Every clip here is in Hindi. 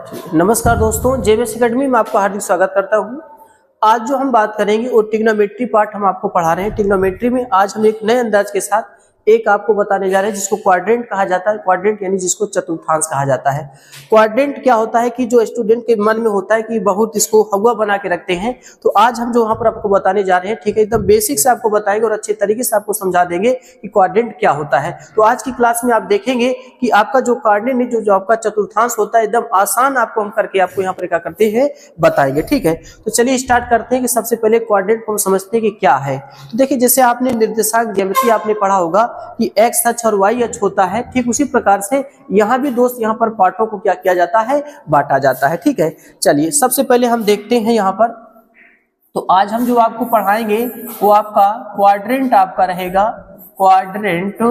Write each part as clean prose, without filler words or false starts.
नमस्कार दोस्तों, जेबीएस एकेडमी में आपका हार्दिक स्वागत करता हूं। आज जो हम बात करेंगे वो ट्रिग्नोमेट्री पार्ट हम आपको पढ़ा रहे हैं। ट्रिग्नोमेट्री में आज हम एक नए अंदाज के साथ एक आपको बताने जा रहे हैं जिसको क्वाड्रेंट कहा जाता है। क्वाड्रेंट यानी जिसको चतुर्थांश कहा जाता है। क्वाड्रेंट क्या होता है कि जो स्टूडेंट के मन में होता है कि बहुत इसको हवा बना के रखते हैं, तो आज हम जो वहां पर आपको बताने जा रहे हैं, ठीक है, एकदम बेसिक से आपको बताएंगे और अच्छे तरीके से आपको समझा देंगे कि क्वाड्रेंट क्या होता है। तो आज की क्लास में आप देखेंगे कि आपका जो क्वाड्रेंट जो आपका चतुर्थांश होता है, एकदम आसान आपको हम करके आपको यहाँ पर क्या करते हैं बताएंगे। ठीक है, तो चलिए स्टार्ट करते हैं कि सबसे पहले क्वाड्रेंट को हम समझते हैं कि क्या है। तो देखिए, जैसे आपने निर्देशांक ज्यामिति आपने पढ़ा होगा कि एक्स अक्ष और वाई अक्ष होता है, ठीक उसी प्रकार से यहाँ भी दोस्त यहाँ पर पार्टों को क्या किया जाता है, बांटा जाता है। ठीक है, चलिए सबसे पहले हम देखते हैं यहाँ पर। तो आज हम जो आपको पढ़ाएंगे वो आपका क्वाड्रेंट आपका रहेगा। क्वाड्रेंट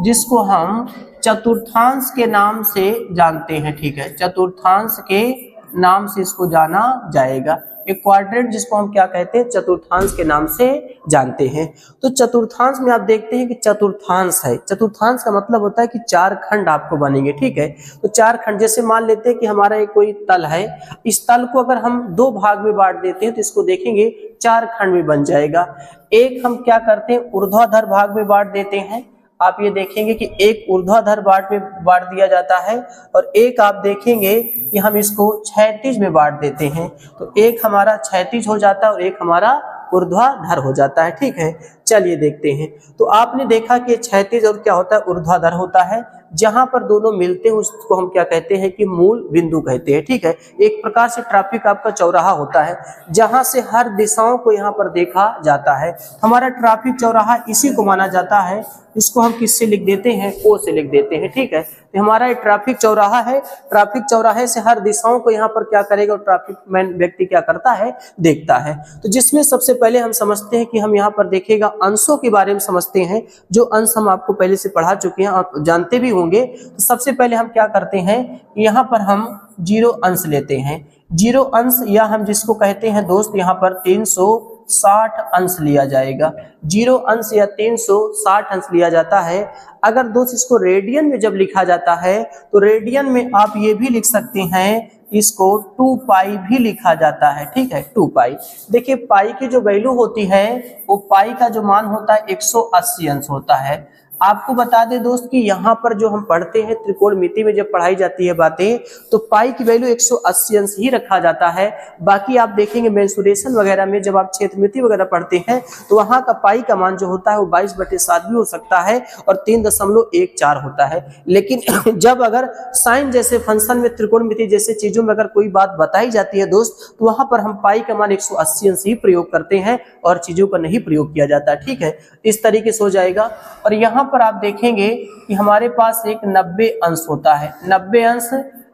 जिसको हम चतुर्थांश के नाम से जानते हैं। ठीक है, चतुर्थांश के नाम से इसको जाना जाएगा। एक क्वाड्रेंट जिसको हम क्या कहते हैं, चतुर्थांश के नाम से जानते हैं। तो चतुर्थांश में आप देखते हैं कि चतुर्थांश है। चतुर्थांश का मतलब होता है कि चार खंड आपको बनेंगे। ठीक है, तो चार खंड, जैसे मान लेते हैं कि हमारा एक कोई तल है, इस तल को अगर हम दो भाग में बांट देते हैं तो इसको देखेंगे चार खंड में बन जाएगा। एक हम क्या करते हैं, ऊर्ध्वाधर भाग में बांट देते हैं। आप ये देखेंगे कि एक ऊर्ध्वाधर भाग में बांट दिया जाता है और एक आप देखेंगे कि हम इसको क्षैतिज में बांट देते हैं। तो एक हमारा क्षैतिज हो जाता है और एक हमारा ऊर्ध्वाधर हो जाता है। ठीक है, चलिए देखते हैं। तो आपने देखा कि क्षैतिज और क्या होता है, ऊर्ध्वाधर होता है। जहां पर दोनों मिलते हैं उसको हम क्या कहते हैं कि मूल बिंदु कहते हैं। ठीक है, एक प्रकार से ट्रैफिक आपका चौराहा होता है जहां से हर दिशाओं को यहाँ पर देखा जाता है। हमारा ट्रैफिक चौराहा इसी को माना जाता है। इसको हम किससे लिख देते हैं, ओ से लिख देते हैं। ठीक है, तो हमारा ये ट्रैफिक चौराहा है। ट्रैफिक चौराहे से हर दिशाओं को यहाँ पर क्या करेगा, ट्रैफिक मैन व्यक्ति क्या करता है, देखता है। तो जिसमें सबसे पहले हम समझते हैं कि हम यहाँ पर देखेगा अंशों के बारे में समझते हैं। जो अंश हम आपको पहले से पढ़ा चुके हैं, आप जानते भी होंगे। तो सबसे पहले हम क्या करते हैं, यहाँ पर हम जीरो अंश लेते हैं। जीरो अंश या हम जिसको कहते हैं दोस्त यहाँ पर 360 अंश लिया जाएगा। जीरो अंश या 360 अंश लिया जाता है। अगर दोस्त इसको रेडियन में जब लिखा जाता है तो रेडियन में आप ये भी लिख सकते हैं, इसको 2 पाई भी लिखा जाता है। ठीक है, 2 पाई। देखिए, पाई की जो वैल्यू होती है वो पाई का जो मान होता है 180 अंश होता है। आपको बता दें दोस्त कि यहाँ पर जो हम पढ़ते हैं त्रिकोणमिति में जब पढ़ाई जाती है बातें, तो पाई की वैल्यू 180 अंश ही रखा जाता है। बाकी आप देखेंगे मेंसुरेशन वगैरह में जब आप क्षेत्रमिति वगैरह पढ़ते हैं तो वहाँ का पाई का मान जो होता है वो 22/7 भी हो सकता है और 3.14 होता है। लेकिन जब अगर साइन जैसे फंक्शन में, त्रिकोणमिति जैसे चीजों में अगर कोई बात बताई जाती है दोस्त, तो वहां पर हम पाई का मान 180 अंश ही प्रयोग करते हैं और चीजों का नहीं प्रयोग किया जाता। ठीक है, इस तरीके से हो जाएगा। और यहाँ पर आप देखेंगे कि हमारे पास एक 90 अंश होता है। 90 अंश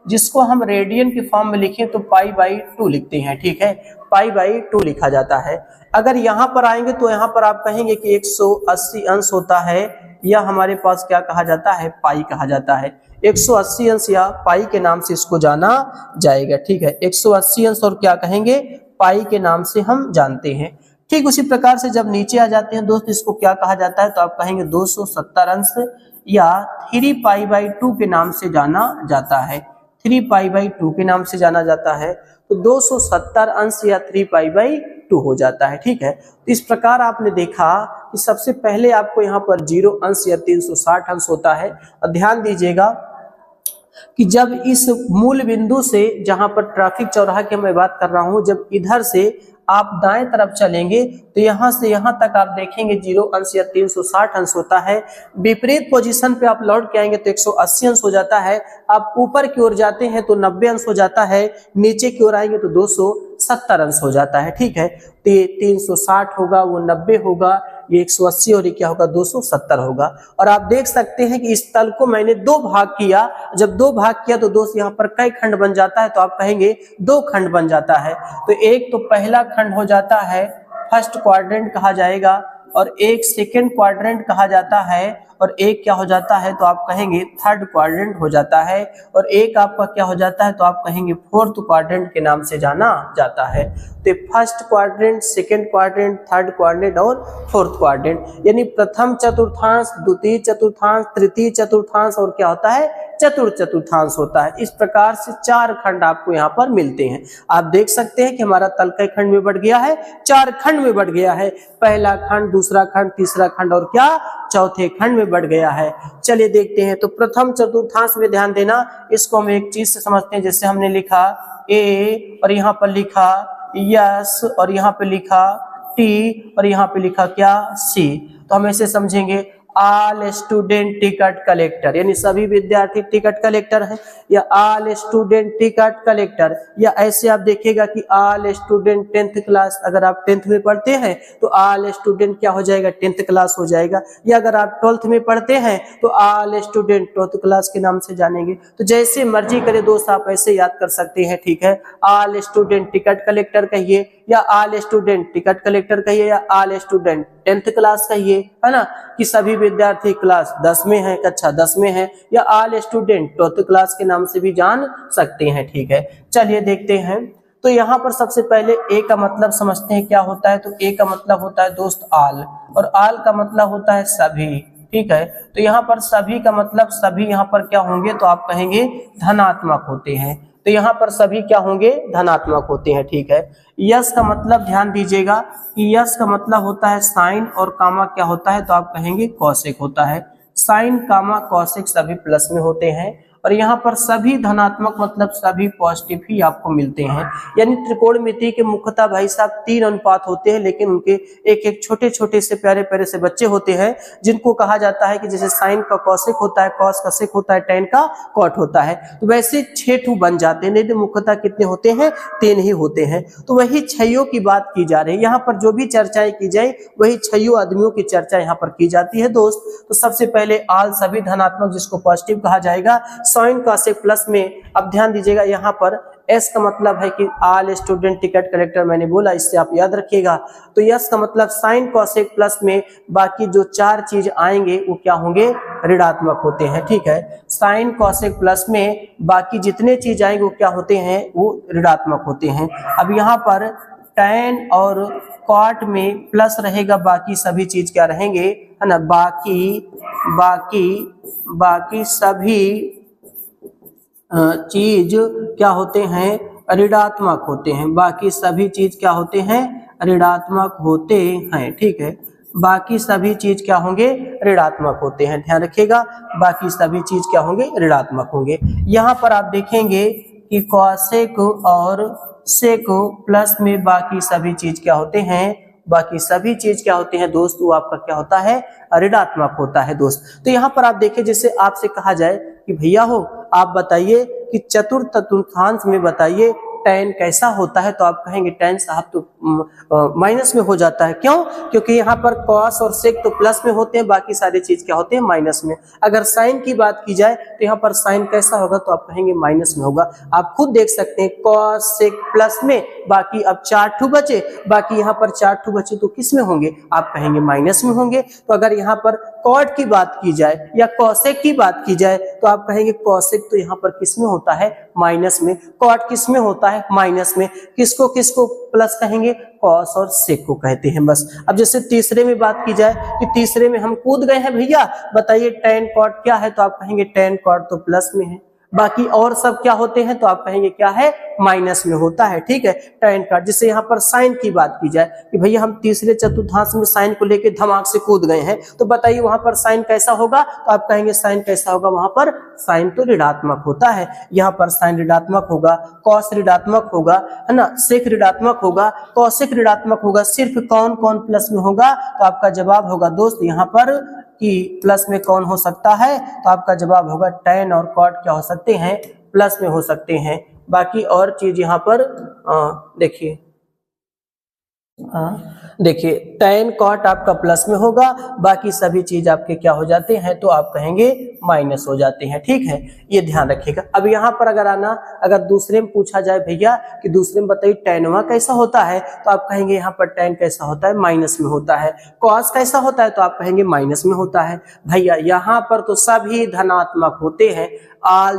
जिसको हम रेडियन की फॉर्म में लिखें तो π/2 लिखते हैं। ठीक है, π/2 लिखा जाता है। अगर यहाँ पर आएंगे तो यहाँ पर आप कहेंगे कि 180 अंश होता है, या हमारे पास क्या कहा जाता है, पाई कहा जाता है। 180 अंश या पाई के नाम से इसको जाना जाएगा। ठीक है, 180 अंश और क्या कहेंगे, पाई के नाम से हम जानते हैं। ठीक उसी प्रकार से जब नीचे आ जाते हैं दोस्त, इसको क्या कहा जाता है, तो आप कहेंगे 270 अंश या 3π/2 के नाम से जाना जाता है। 3π/2 के नाम से जाना जाता है। तो 270 अंश या 3π/2 हो जाता है। ठीक है, तो इस प्रकार आपने देखा कि सबसे पहले आपको यहाँ पर जीरो अंश या 360 अंश होता है। और ध्यान दीजिएगा कि जब इस मूल बिंदु से, जहां पर ट्रैफिक चौराहा की मैं बात कर रहा हूं, जब इधर से आप दाएं तरफ चलेंगे तो यहां से यहां तक आप देखेंगे जीरो अंश या 360 अंश होता है। विपरीत पोजीशन पे आप लौट के आएंगे तो 180 अंश हो जाता है। आप ऊपर की ओर जाते हैं तो 90 अंश हो जाता है। नीचे की ओर आएंगे तो 270 अंश हो जाता है। ठीक है, तो ये 360 होगा, वो 90 होगा, ये 180 और ये क्या होगा, 270 होगा। और आप देख सकते हैं कि इस तल को मैंने दो भाग किया। जब दो भाग किया तो दोस्त यहाँ पर कई खंड बन जाता है, तो आप कहेंगे 2 खंड बन जाता है। तो एक तो पहला खंड हो जाता है, फर्स्ट क्वाड्रेंट कहा जाएगा, और एक सेकेंड क्वाड्रेंट कहा जाता है, और एक क्या हो जाता है तो आप कहेंगे थर्ड क्वाड्रेंट हो जाता है, और एक आपका क्या हो जाता है तो आप कहेंगे फोर्थ क्वाड्रेंट के नाम से जाना जाता है। तो first quadrant, second quadrant, third quadrant और फोर्थ क्वाड्रेंट, यानी प्रथम चतुर्थांश, द्वितीय चतुर्थांश, तृतीय चतुर्थांश और क्या होता है चतुर्थ चतुर्थांश होता है। इस प्रकार से 4 खंड आपको यहाँ पर मिलते हैं। आप देख सकते हैं कि हमारा तल के खंड में बढ़ गया है, 4 खंड में बढ़ गया है, पहला खंड, दूसरा खंड, तीसरा खंड और क्या चौथे खंड में बढ़ गया है। चलिए देखते हैं। तो प्रथम चतुर्थांश में ध्यान देना, इसको हम एक चीज से समझते हैं। जैसे हमने लिखा ए और यहाँ पर लिखा यस और यहाँ पे लिखा टी और यहाँ पे लिखा क्या सी, तो हम ऐसे समझेंगे ऑल स्टूडेंट टिकट कलेक्टर, यानी सभी विद्यार्थी टिकट कलेक्टर है, या ऑल स्टूडेंट टिकट कलेक्टर, या ऐसे आप देखिएगा कि ऑल स्टूडेंट 10th क्लास, अगर आप 10th में पढ़ते हैं तो ऑल स्टूडेंट क्या हो जाएगा 10th क्लास हो जाएगा, या अगर आप 12th में पढ़ते हैं तो ऑल स्टूडेंट 12th क्लास के नाम से जानेंगे। तो जैसे मर्जी करे दोस्त आप ऐसे याद कर सकते हैं, ठीक है। ऑल स्टूडेंट टिकट कलेक्टर कहिए, या ऑल स्टूडेंट टिकट कलेक्टर कहिए, या ऑल स्टूडेंट 10th क्लास कहिए, है ना, कि सभी विद्यार्थी क्लास 10 में है, कक्षा 10 में है, या ऑल स्टूडेंट 12th क्लास के नाम से भी जान सकते हैं, ठीक है। चलिए देखते हैं। तो यहाँ पर सबसे पहले ए का मतलब समझते हैं क्या होता है। तो ए का मतलब होता है दोस्त ऑल, और ऑल का मतलब होता है सभी, ठीक है। तो यहाँ पर सभी का मतलब सभी यहाँ पर क्या होंगे तो आप कहेंगे धनात्मक होते हैं। तो यहाँ पर सभी क्या होंगे धनात्मक होते हैं, ठीक है। यस का मतलब ध्यान दीजिएगा कि यस का मतलब होता है साइन, और कामा क्या होता है तो आप कहेंगे कौशिक होता है। साइन कामा कौशिक सभी प्लस में होते हैं, और यहाँ पर सभी धनात्मक मतलब सभी पॉजिटिव ही आपको मिलते हैं। यानी त्रिकोणमिति के मुख्यतः भाई साहब 3 अनुपात होते हैं, लेकिन उनके एक एक छोटे छोटे से प्यारे प्यारे से बच्चे होते हैं, जिनको कहा जाता है कि जैसे साइन का कौशिक होता है, कॉस का सेक होता है, टेन का कॉट होता है, तो वैसे 6 बन जाते हैं। नहीं, मुख्यतः कितने होते हैं 3 ही होते हैं। तो वही 6 की बात की जा रही है यहाँ पर, जो भी चर्चाएं की जाए वही 6 आदमियों की चर्चा यहाँ पर की जाती है दोस्त। तो सबसे पहले ऑल सभी धनात्मक जिसको पॉजिटिव कहा जाएगा, साइन का से प्लस में। अब ध्यान दीजिएगा यहाँ पर एस का मतलब है कि ऑल स्टूडेंट टिकट कलेक्टर, मैंने बोला इससे आप याद रखिएगा। तो यस का मतलब साइन कॉसेक प्लस में बाकी जो 4 चीज आएंगे वो क्या होंगे ऋणात्मक होते हैं, ठीक है। साइन कॉसेक प्लस में बाकी जितने चीज आएंगे वो क्या होते हैं वो ऋणात्मक होते हैं। अब यहाँ पर टैन और कॉट में प्लस रहेगा, बाकी सभी चीज क्या रहेंगे है ना, बाकी सभी चीज क्या होते हैं ऋणात्मक होते हैं। बाकी सभी चीज क्या होते हैं ऋणात्मक होते हैं, ठीक है। बाकी सभी चीज क्या होंगे ऋणात्मक होते हैं, ध्यान रखिएगा। बाकी सभी चीज क्या होंगे ऋणात्मक होंगे। यहाँ पर आप देखेंगे कि कॉसेक और सेक प्लस में बाकी सभी चीज क्या होते हैं, बाकी सभी चीज क्या होते हैं दोस्त, वो आपका क्या होता है ऋणात्मक होता है दोस्त। तो यहाँ पर आप देखिए, जैसे आपसे कहा जाए कि भैया हो आप बताइए कि चतुर्थ चतुर्थांश में बताइए tan कैसा होता है, तो आप कहेंगे tan साहब तो माइनस में हो जाता है। क्यों? क्योंकि यहाँ पर cos और sec तो प्लस में होते हैं, बाकी सारी चीज क्या होते हैं माइनस में। अगर sin की बात की जाए तो यहाँ पर sin कैसा होगा तो आप कहेंगे माइनस में होगा। आप खुद देख सकते हैं cos sec प्लस में, बाकी अब 4 बचे, बाकी यहाँ पर 4 बचे तो किस में होंगे आप कहेंगे माइनस में होंगे। तो अगर यहाँ पर कॉट की बात की जाए या कॉसेक की बात की जाए तो आप कहेंगे कॉसेक तो यहाँ पर किस में होता है माइनस में, कॉट किस में होता है माइनस में। किसको किसको प्लस कहेंगे, कॉस और सेक को कहते हैं बस। अब जैसे तीसरे में बात की जाए कि तीसरे में हम कूद गए हैं भैया, बताइए tan कॉट क्या है, तो आप कहेंगे tan कॉट तो प्लस में है, बाकी और सब क्या होते हैं तो आप कहेंगे क्या है माइनस में होता है, ठीक है। tan कॉट, जिससे यहाँ पर साइन की बात की जाए कि भैया हम तीसरे चतुर्थांश में साइन को लेके धमाक से कूद गए हैं, तो बताइए वहां पर साइन कैसा होगा, तो आप कहेंगे साइन कैसा होगा, वहां पर साइन तो ऋणात्मक होता है, यहाँ पर साइन ऋणात्मक होगा, कॉस ऋणात्मक होगा, है ना, सेक ऋणात्मक होगा, कॉसेक ऋणात्मक होगा। सिर्फ कौन कौन प्लस में होगा, तो आपका जवाब होगा दोस्त यहाँ पर कि प्लस में कौन हो सकता है, तो आपका जवाब होगा tan और कॉट क्या हो सकते हैं प्लस में हो सकते हैं। बाकी और चीज यहाँ पर देखिए देखिए tan cot आपका प्लस में होगा, बाकी सभी चीज आपके क्या हो जाते हैं तो आप कहेंगे माइनस हो जाते हैं। ठीक है, ये ध्यान रखिएगा। अब यहाँ पर अगर आना, अगर दूसरे में पूछा जाए भैया कि दूसरे में बताइए tan कैसा होता है, तो आप कहेंगे यहाँ पर tan कैसा होता है, माइनस में होता है। cos कैसा होता है, तो आप कहेंगे माइनस में होता है। भैया यहाँ पर तो सभी धनात्मक होते हैं,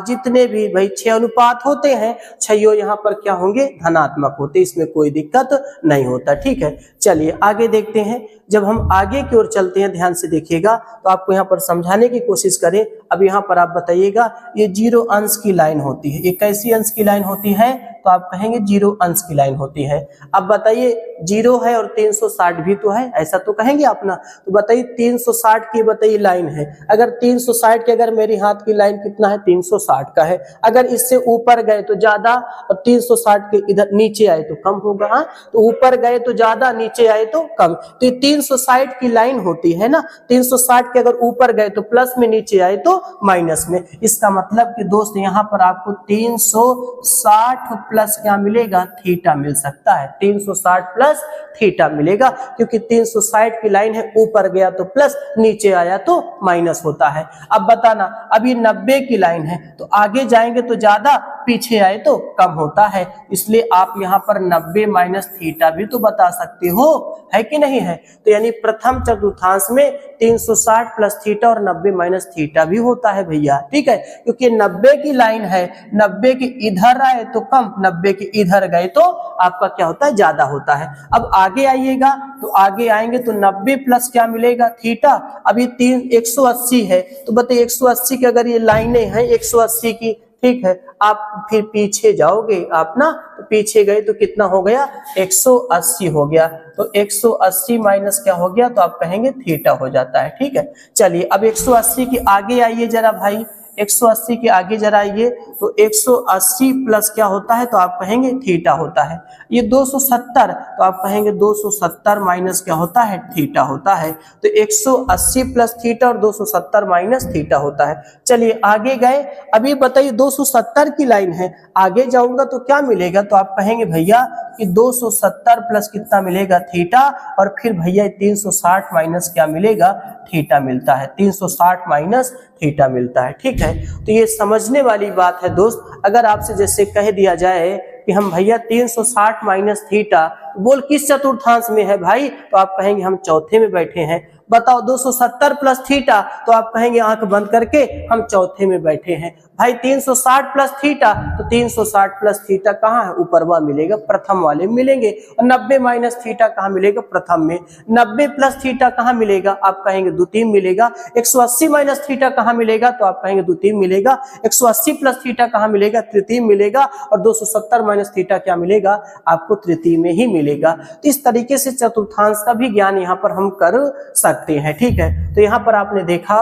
जितने भी भाई 6 अनुपात होते हैं, 6 यहाँ पर क्या होंगे, धनात्मक होते, इसमें कोई दिक्कत नहीं होता। ठीक है, चलिए आगे देखते हैं। जब हम आगे की ओर चलते हैं, ध्यान से देखिएगा, तो आपको यहाँ पर समझाने की कोशिश करें। अब यहाँ पर आप बताइएगा, ये 0 अंश की लाइन होती है, ये कैसी अंश की लाइन होती है, तो आप कहेंगे 0 अंश की लाइन होती है। अब बताइए 0 है और 360 भी तो है, ऐसा तो कहेंगे आप ना। तो बताइए 360 की बताइए लाइन है, अगर 360 की अगर मेरी हाथ की लाइन कितना है, 360 का है। अगर इससे ऊपर गए तो ज्यादा और 360 के इधर नीचे आए तो कम होगा। हाँ, तो ऊपर गए तो ज्यादा, नीचे आए तो कम। तो ये 360 की लाइन होती है ना, 360 के अगर ऊपर गए तो प्लस में, नीचे आए तो माइनस में। इसका मतलब कि दोस्त यहाँ पर आपको 360 प्लस क्या मिलेगा, थीटा मिल सकता है। 360 प्लस थीटा मिलेगा, क्योंकि 360 की लाइन है, ऊपर गया तो प्लस, नीचे आया तो माइनस होता है। अब बताना, अब ये 90 की लाइन है, तो आगे जाएंगे तो ज्यादा, पीछे आए तो कम होता है, इसलिए आप यहाँ पर 90 माइनस थीटा भी तो बता सकते हो, है कि नहीं है। तो यानी प्रथम चतुर्थांश में 360 प्लस थीटा और 90 माइनस थीटा भी होता है भैया। ठीक है, क्योंकि 90 की लाइन है, 90 के इधर आए तो कम, 90 के इधर गए तो आपका क्या होता है, ज्यादा होता है। अब आगे आइएगा, तो आगे आएंगे तो 90 प्लस क्या मिलेगा, थीटा। अब ये 180 है, तो बताइए 180 की अगर ये लाइनें हैं 180 की, ठीक है, आप फिर पीछे जाओगे आप ना, तो पीछे गए तो कितना हो गया, 180 हो गया। तो 180 माइनस क्या हो गया, तो आप कहेंगे थीटा हो जाता है। ठीक है, चलिए अब 180 के आगे आइए जरा भाई, 180 के आगे जरा आइए, तो 180 प्लस क्या होता है, तो आप कहेंगे थीटा होता है। ये 270, तो आप कहेंगे 270 माइनस क्या होता है, थीटा होता है। तो 180 प्लस थीटा और 270 माइनस थीटा होता है। चलिए आगे गए, अभी बताइए 270 की लाइन है, आगे जाऊंगा तो क्या मिलेगा, तो आप कहेंगे भैया कि 270 प्लस कितना मिलेगा, थीटा, और फिर भैया 360 माइनस क्या मिलेगा, थीटा मिलता है। 360 माइनस थीटा मिलता है। ठीक है, तो ये समझने वाली बात है दोस्त। अगर आपसे जैसे कह दिया जाए कि हम भैया 360 माइनस थीटा, बोल किस चतुर्थांश में है भाई, तो आप कहेंगे हम चौथे में बैठे हैं। बताओ 270 प्लस थीटा, तो आप कहेंगे आंख बंद करके हम चौथे में बैठे हैं। भाई 360 प्लस थीटा, तो 360 प्लस थीटा कहाँ है, ऊपरवा मिलेगा, प्रथम वाले में मिलेंगे। और 90 माइनस थीटा कहाँ मिलेगा, प्रथम में। 90 प्लस थीटा कहाँ मिलेगा, आप कहेंगे द्वितीय मिलेगा। 180 माइनस थीटा कहाँ मिलेगा, तो आप कहेंगे द्वितीय मिलेगा। 180 प्लस थीटा कहाँ मिलेगा, तृतीय मिलेगा। और 270 माइनस थीटा क्या मिलेगा, आपको तृतीय में ही मिलेगा। तो इस तरीके से चतुर्थांश का भी ज्ञान यहाँ पर हम कर सकते हैं। ठीक है, तो यहाँ पर आपने देखा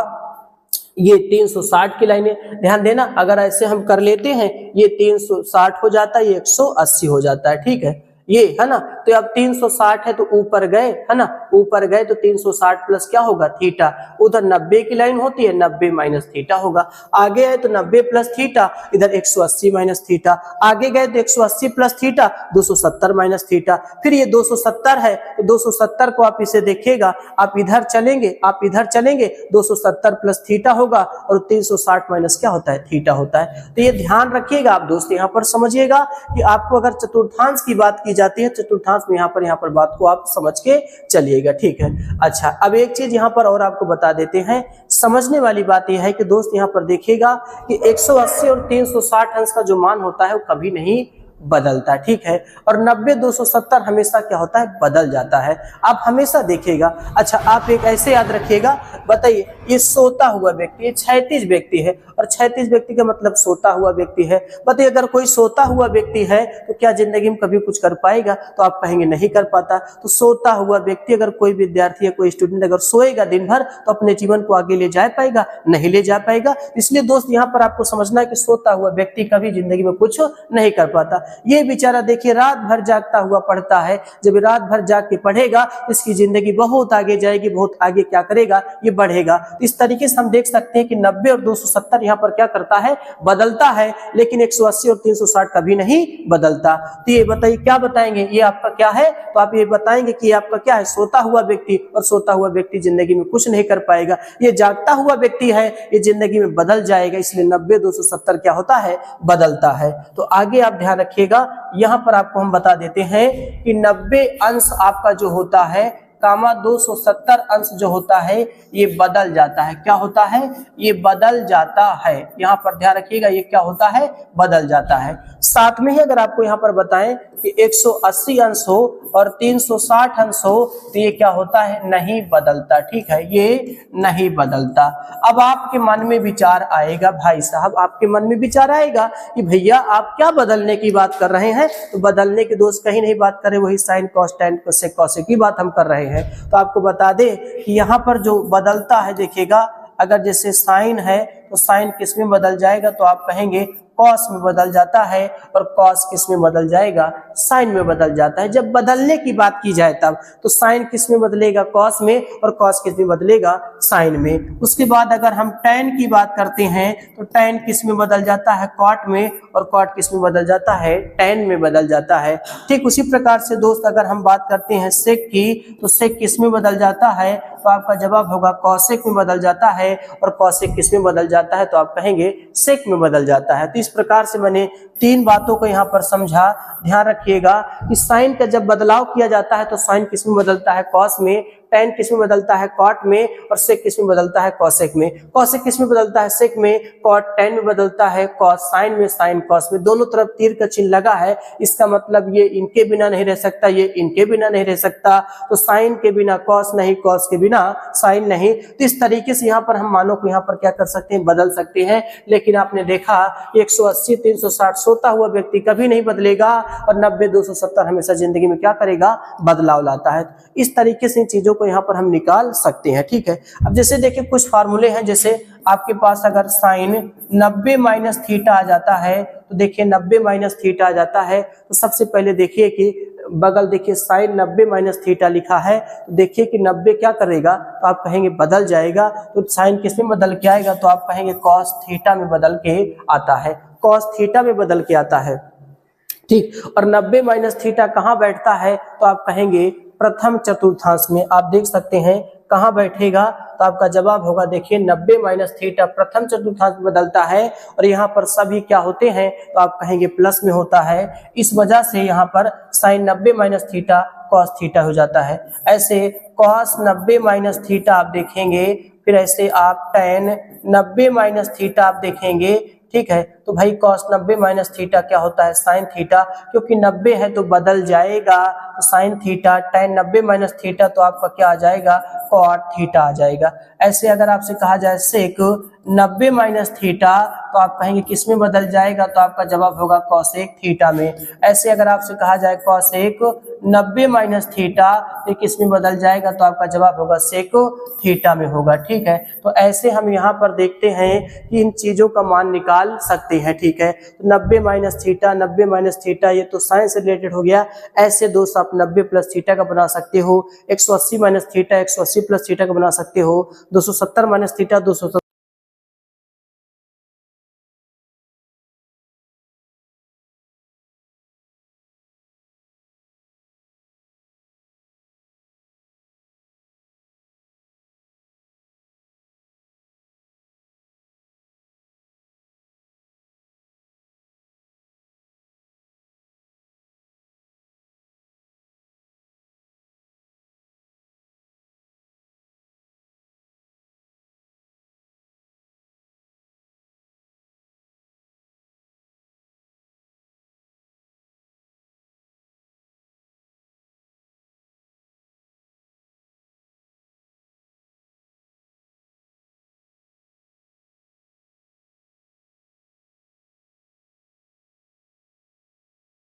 ये 360 की लाइनें, ध्यान देना, अगर ऐसे हम कर लेते हैं, ये 360 हो जाता है, ये 180 हो जाता है। ठीक है, ये है ना, तो अब 360 है तो ऊपर गए, है ना, ऊपर गए तो 360 प्लस क्या होगा, थीटा। उधर 90 की लाइन होती है, 90 माइनस थीटा होगा। आगे आए तो 90 प्लस थीटा, इधर 180 माइनस थीटा। आगे गए तो 180 प्लस थीटा, 270 माइनस थीटा। फिर ये 270 है, तो 270 को आप इसे देखिएगा, आप इधर चलेंगे, आप इधर चलेंगे, 270 प्लस थीटा होगा और 360 माइनस क्या होता है, थीटा होता है। तो ये ध्यान रखिएगा आप दोस्त, यहाँ पर समझिएगा कि आपको अगर चतुर्थांश की बात की जाती है, चतुर्थांश में यहाँ पर बात को आप समझ के चलिएगा। ठीक है, अच्छा अब एक चीज यहाँ पर और आपको बता देते हैं, समझने वाली बात यह है कि दोस्त यहाँ पर देखिएगा कि 180 और 360 अंश का जो मान होता है वो कभी नहीं बदलता। ठीक है, और 90 270 हमेशा क्या होता है, बदल जाता है। आप हमेशा देखिएगा। अच्छा आप एक ऐसे याद रखिएगा, बताइए ये सोता हुआ व्यक्ति, ये क्षैतिज व्यक्ति है, और क्षैतिज व्यक्ति का मतलब सोता हुआ व्यक्ति है। बताइए अगर कोई सोता हुआ व्यक्ति है तो क्या जिंदगी में कभी कुछ कर पाएगा, तो आप कहेंगे नहीं कर पाता। तो सोता हुआ व्यक्ति, अगर कोई विद्यार्थी या कोई स्टूडेंट अगर सोएगा दिन भर, तो अपने जीवन को आगे ले जा पाएगा, नहीं ले जा पाएगा। इसलिए दोस्त यहाँ पर आपको समझना है कि सोता हुआ व्यक्ति कभी जिंदगी में कुछ नहीं कर पाता। ये बेचारा देखिए रात भर जागता हुआ पढ़ता है, जब रात भर जाग के पढ़ेगा इसकी जिंदगी बहुत आगे जाएगी, बहुत आगे क्या करेगा, ये बढ़ेगा। तो इस तरीके से हम देख सकते हैं कि 90 और 270 यहाँ पर क्या करता है, बदलता है, लेकिन 180 और 360 कभी नहीं बदलता। तो ये बताइए क्या बताएंगे, ये आपका क्या है, तो आप ये बताएंगे कि आपका क्या है, सोता हुआ व्यक्ति, और सोता हुआ व्यक्ति जिंदगी में कुछ नहीं कर पाएगा। ये जागता हुआ व्यक्ति है, ये जिंदगी में बदल जाएगा, इसलिए 90 270 क्या होता है, बदलता है। तो आगे आप ध्यान रखिएगा, यहां पर आपको हम बता देते हैं कि 90 अंश आपका जो होता है कामा 270 अंश जो होता है ये बदल जाता है। क्या होता है, ये बदल जाता है। यहाँ पर ध्यान रखिएगा, ये क्या होता है, बदल जाता है। साथ में ही अगर आपको यहाँ पर बताएं कि 180 अंश हो और 360 अंश हो तो ये क्या होता है, नहीं बदलता। ठीक है, ये नहीं बदलता। अब आपके मन में विचार आएगा, भाई साहब आपके मन में विचार आएगा कि भैया आप क्या बदलने की बात कर रहे हैं। तो बदलने की दोस्त कहीं नहीं बात कर रहे, वही sine cos tan cosec cosec की बात हम कर रहे हैं। तो आपको बता दें कि यहाँ पर जो बदलता है, देखिएगा अगर जैसे साइन है तो साइन किस में बदल जाएगा, तो आप कहेंगे कॉस में बदल जाता है, और कॉस किस में बदल जाएगा, साइन में बदल जाता है। जब बदलने की बात की जाए तब तो साइन किस में बदलेगा, कॉस में, और कॉस किस में बदलेगा, साइन में। उसके बाद अगर हम टैन की बात करते हैं तो टैन किस में बदल जाता है, कॉट में, और कॉट किस में बदल जाता है, टैन में बदल जाता है। ठीक उसी प्रकार से दोस्त अगर हम बात करते हैं सेक की, तो सेक किस में बदल जाता है, तो आपका जवाब होगा कॉसेक में बदल जाता है, और कॉसेक किस में बदल जाता है, तो आप कहेंगे सेक में बदल जाता है। तो इस प्रकार से मैंने तीन बातों को यहाँ पर समझा। ध्यान रखिएगा कि साइन का जब बदलाव किया जाता है तो साइन किस में बदलता है, कॉस में, टैन किस में बदलता है, कॉट में, और सेक किस में बदलता है, कॉसेक में। कॉसेक किस में बदलता है, सेक में, कॉट टैन में बदलता है, कॉस साइन में, साइन कॉस में। दोनों तरफ तीर का चिन्ह लगा है, इसका मतलब ये इनके बिना नहीं रह सकता, ये इनके बिना नहीं रह सकता। तो साइन के बिना कॉस नहीं, कॉस के बिना साइन नहीं। तो इस तरीके से यहाँ पर हम मानों को यहाँ पर क्या कर सकते हैं, बदल सकते हैं। लेकिन आपने देखा 180 360 सोता हुआ व्यक्ति कभी नहीं बदलेगा, और 90 270 हमेशा जिंदगी में क्या करेगा, बदलाव लाता है। इस तरीके से इन चीजों को यहाँ पर हम निकाल सकते हैं। ठीक है, अब जैसे देखिए कुछ फार्मूले हैं, जैसे आपके पास अगर साइन 90 माइनस थीटा आ जाता है, तो देखिए 90 माइनस थीटा आ जाता है, तो सबसे पहले देखिए कि बगल देखिए साइन 90 माइनस थीटा लिखा है, तो देखिए कि 90 क्या करेगा, तो आप कहेंगे बदल जाएगा। तो साइन किस में बदल के आएगा, तो आप कहेंगे कॉस थीटा में बदल के आता है, कॉस थीटा में बदल के आता है। ठीक, और 90 माइनस थीटा कहाँ बैठता है, तो आप कहेंगे प्रथम चतुर्थांश में। आप देख सकते हैं कहाँ बैठेगा, तो आपका जवाब होगा देखिए 90 माइनस थीटा प्रथम चतुर्थांश में बदलता है, और यहाँ पर सभी क्या होते हैं, तो आप कहेंगे प्लस में होता है। इस वजह से यहाँ पर sine 90 minus theta cos theta हो जाता है। ऐसे कॉस 90 माइनस थीटा आप देखेंगे, फिर ऐसे आप टैन 90 माइनस थीटा आप देखेंगे। ठीक है, तो भाई कॉस 90 माइनस थीटा क्या होता है, साइन थीटा, क्योंकि 90 है तो बदल जाएगा, तो sine theta, tan 90 minus theta तो आपका क्या आ जाएगा, कॉट थीटा आ जाएगा। ऐसे अगर आपसे कहा जाए सेक 90 माइनस थीटा, तो आप कहेंगे किस में बदल जाएगा, तो आपका जवाब होगा कॉसेक थीटा में। ऐसे अगर आपसे कहा जाए कॉसेक 90 माइनस थीटा, तो किस में बदल जाएगा, तो आपका जवाब होगा सेक थीटा में होगा। ठीक है, तो ऐसे हम यहाँ पर देखते हैं कि इन चीजों का मान निकाल सकते हैं। ठीक है, तो 90 माइनस थीटा, 90 माइनस थीटा, ये तो साइन से रिलेटेड हो गया। ऐसे दोस्त आप 90 प्लस थीटा का बना सकते हो, 180 माइनस थीटा 180 प्लस थीटा का बना सकते हो, 270 माइनस थीटा 270